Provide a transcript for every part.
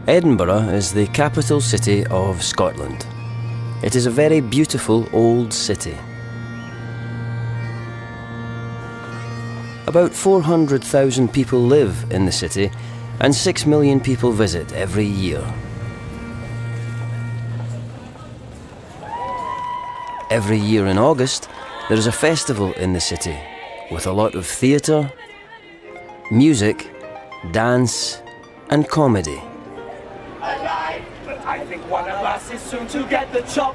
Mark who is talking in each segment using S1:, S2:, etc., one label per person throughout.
S1: Edinburgh is the capital city of Scotland. It is a very beautiful old city. About 400,000 people live in the city and 6 million people visit every year. Every year in August, there is a festival in the city with a lot of theatre, music, dance and comedy.
S2: Alive, but I think one of us is soon to get the chop.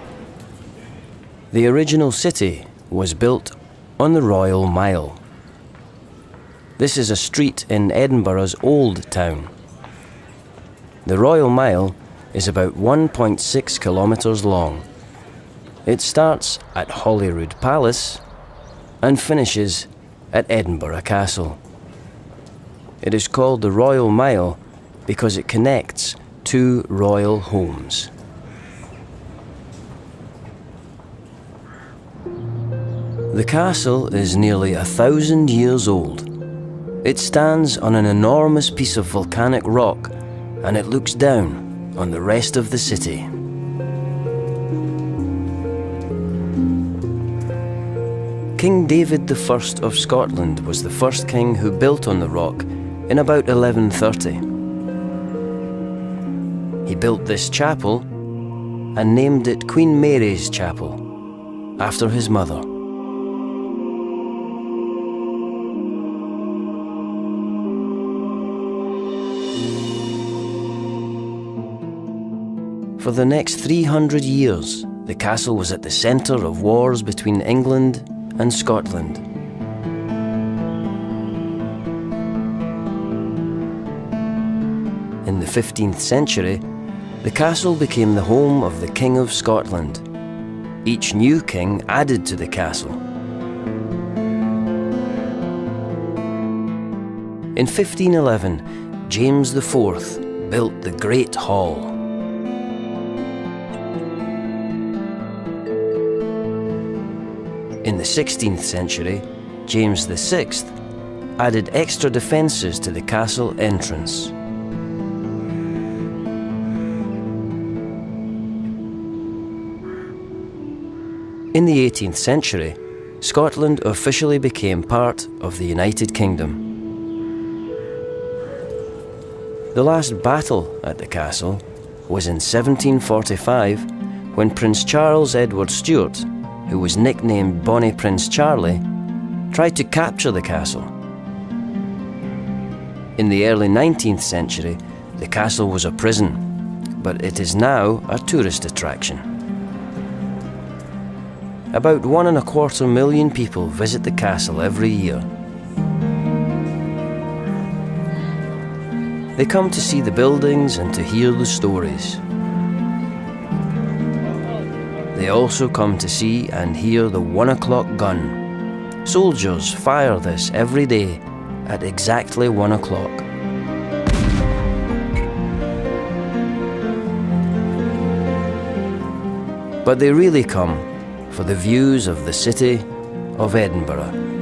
S1: The original city was built on the Royal Mile. This is a street in Edinburgh's Old Town. The Royal Mile is about 1.6 kilometres long. It starts at Holyrood Palace and finishes at Edinburgh Castle. It is called the Royal Mile because it connects two royal homes. The castle is nearly 1,000 years old. It stands on an enormous piece of volcanic rock and it looks down on the rest of the city. King David I of Scotland was the first king who built on the rock in about 1130. He built this chapel and named it Queen Mary's Chapel, after his mother. For the next 300 years, the castle was at the centre of wars between England and Scotland. In the 15th century, the castle became the home of the King of Scotland. Each new king added to the castle. In 1511, James IV built the Great Hall. In the 16th century, James VI added extra defences to the castle entrance. In the 18th century, Scotland officially became part of the United Kingdom. The last battle at the castle was in 1745 when Prince Charles Edward Stuart, who was nicknamed Bonnie Prince Charlie, tried to capture the castle. In the early 19th century, the castle was a prison, but it is now a tourist attraction. About 1.25 million people visit the castle every year. They come to see the buildings and to hear the stories. They also come to see and hear the 1 o'clock gun. Soldiers fire this every day at exactly 1 o'clock. But they really come for the views of the city of Edinburgh.